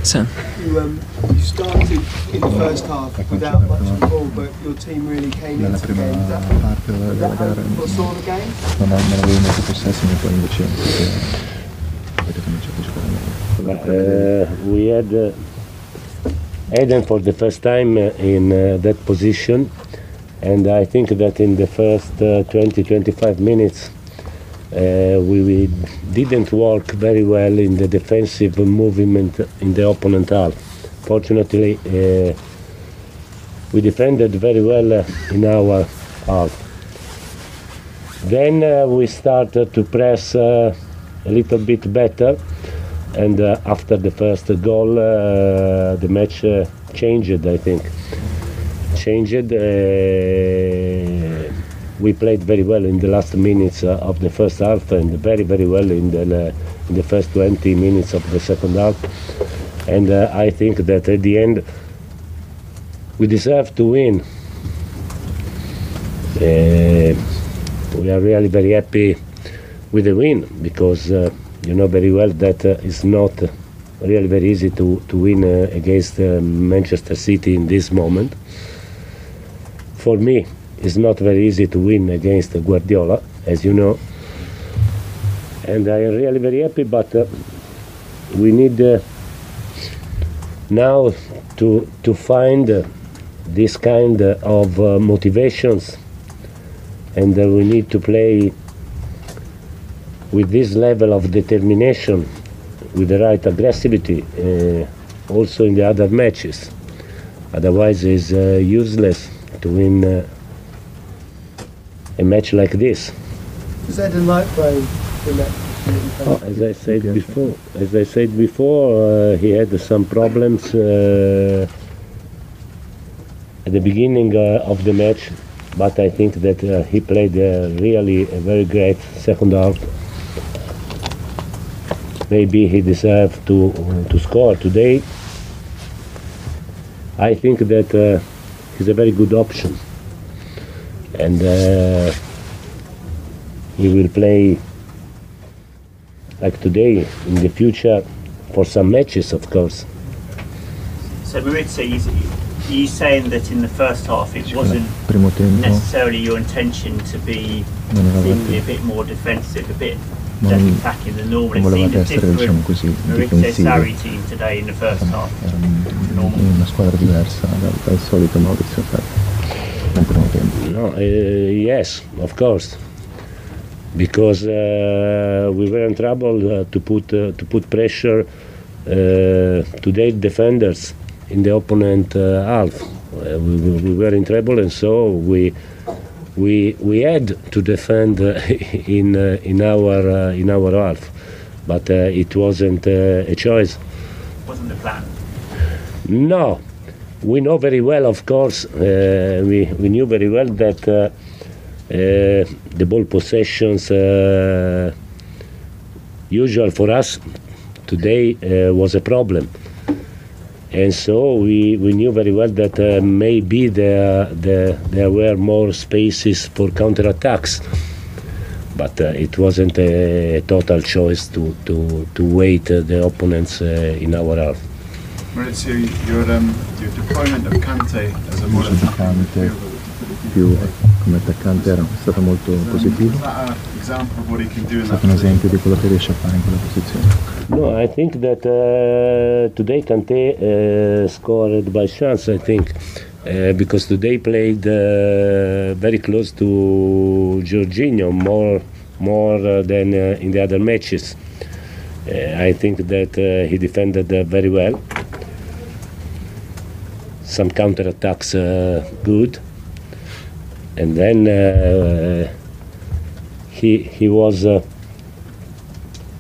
Sam. You started in the first half without much of the ball, but your team really came into the game. Is that what saw the game? Non avevo molto possesso, poi invece avete cominciato a giocare. We had Eden for the first time in that position, and I think that in the first 20-25 minutes we didn't work very well in the defensive movement in the opponent half. Fortunately, we defended very well in our half. Then we started to press a little bit better, and after the first goal, the match changed, I think. We played very well in the last minutes of the first half, and very, very well in the first 20 minutes of the second half. And I think that at the end, we deserve to win. We are really very happy with the win, because you know very well that it's not really very easy to win against Manchester City in this moment. For me, it's not very easy to win against Guardiola, as you know. And I am really very happy, but we need now to find this kind of motivations, and we need to play with this level of determination, with the right aggressivity, also in the other matches. Otherwise it's useless to win a match like this. Was Eden like playing in that? As I said before, he had some problems at the beginning of the match, but I think that he played really a very great second half. Maybe he deserved to score today. I think that he's a very good option, and he will play like today in the future for some matches, of course. So Maurizio, you saying that in the first half it wasn't necessarily your intention to be seemingly a bit more defensive, a bit less attacking than normal. It seemed a different Maurizio Sarri team today in the first half. Una squadra diversa dal solito Maurizio Sarri. No, yes, of course, because we were in trouble to put pressure to their defenders in the opponent half. We were in trouble, and so we had to defend in our half, but it wasn't a choice. Wasn't the plan? No. We know very well, of course, we knew very well that the ball possessions usual for us today was a problem. And so we knew very well that maybe there were more spaces for counterattacks. But it wasn't a total choice to wait the opponents in our half. Maurizio, your deployment of Kante as a more Kante più come attaccante era stato molto positivo. È stato un esempio di quello che riesce a fare in quella posizione. No, I think that today Kante scored by chance, I think, because today played very close to Jorginho, more than in the other matches. I think that he defended very well. Some counterattacks good, and then he was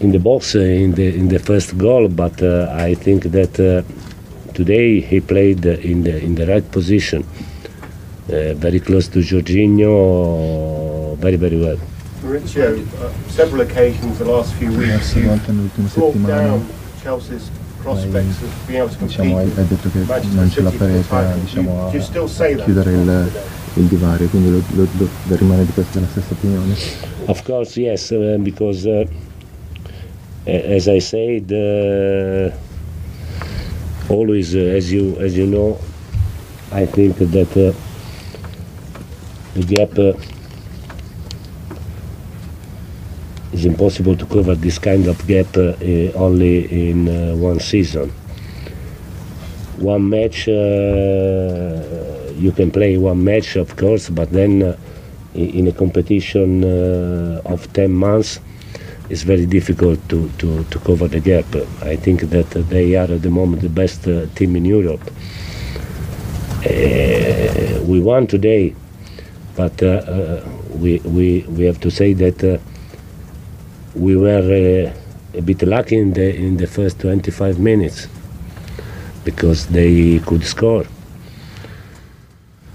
in the box in the first goal, but I think that today he played in the right position, very close to Jorginho, very well. Maurizio, several occasions the last few weeks you brought down Chelsea's prospects of being able to compete. Hai detto che non ce la farete, diciamo, a chiudere il divario, quindi rimane della stessa opinione? Of course, yes, because as I said, always, as you know, I think that the gap is impossible to cover this kind of gap only in one season. One match, you can play one match, of course, but then in a competition of 10 months, it's very difficult to cover the gap. I think that they are at the moment the best team in Europe. We won today, but we have to say that we were a bit lucky in the first 25 minutes because they could score.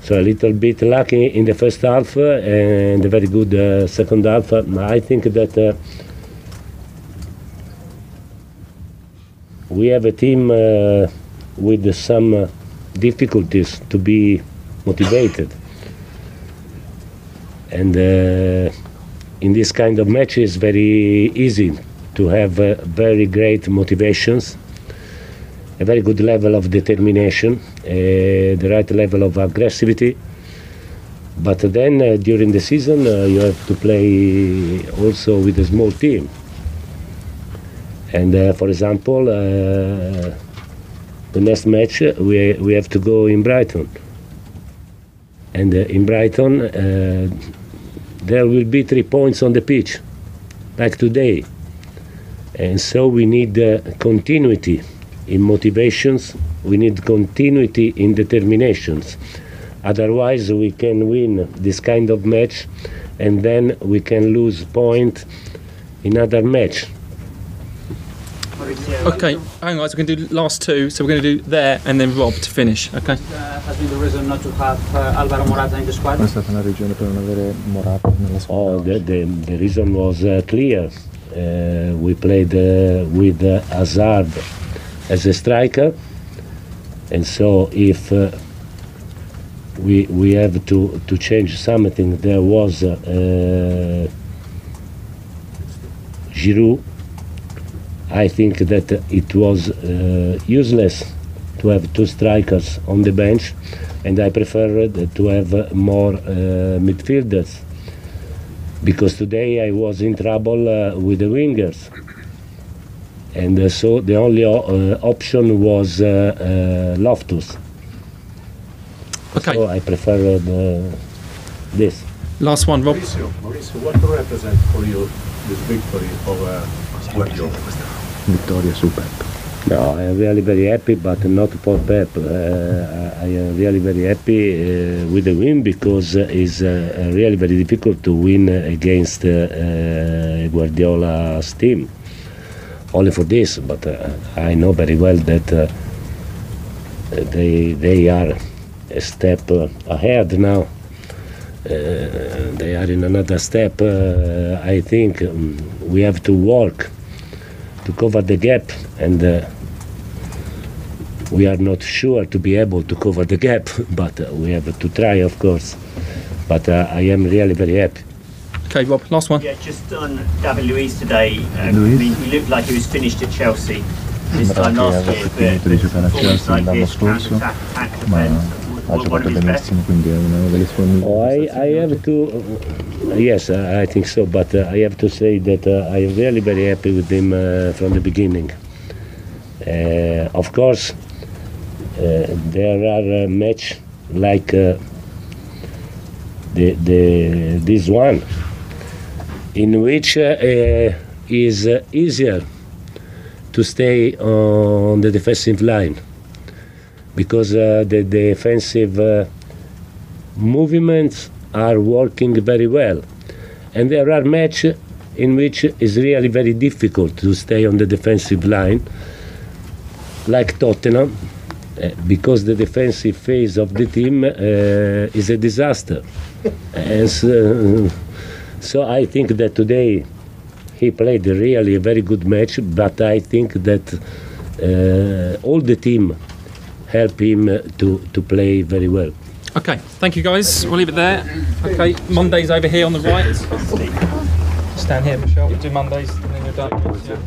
So a little bit lucky in the first half and a very good second half. I think that we have a team with some difficulties to be motivated. And in this kind of match, it's very easy to have very great motivations, a very good level of determination, the right level of aggressivity. But then during the season, you have to play also with a small team. And for example, the next match, we have to go in Brighton. And in Brighton, there will be 3 points on the pitch, like today. And so we need continuity in motivations, we need continuity in determinations. Otherwise we can win this kind of match and then we can lose point in other match. Okay, hang on guys, we're going to do last two, so we're going to do there and then Rob to finish, okay? Has been the reason not to have Alvaro Morata in the squad? Qual è stata la ragione per non avere Morata nella squadra? Oh, the reason was clear. We played with Hazard as a striker, and so if we have to change something, there was Giroud. I think that it was useless to have 2 strikers on the bench, and I preferred to have more midfielders, because today I was in trouble with the wingers, and so the only option was Loftus. Okay. So I preferred this. Last one, Rob. Maurizio, what represents for you this victory over Guardiola? Vittoria su Pep. No, I am really very happy, but not for Pep. I am really very happy with the win, because it's really very difficult to win against Guardiola's team. Only for this, but I know very well that they are a step ahead now. They are in another step. I think we have to work to cover the gap, and we are not sure to be able to cover the gap, but we have to try, of course. But I am really very happy. Okay, Rob, last one. Yeah, just on David Luiz today. I mean, he looked like he was finished at Chelsea this time last year, but performance like this, counter-attack, attack, defence. What of his best? Oh, I have to, yes, I think so, but I have to say that I am really very happy with him from the beginning. Of course, there are matches like this one, in which is easier to stay on the defensive line, because the defensive movements are working very well. And there are matches in which it's really very difficult to stay on the defensive line, like Tottenham, because the defensive phase of the team is a disaster. And so I think that today he played really a very good match, but I think that all the team help him to play very well. Okay, thank you guys. We'll leave it there. Okay, Monday's over here on the right. Stand here, Michelle. Do Mondays and then you're done. Yeah.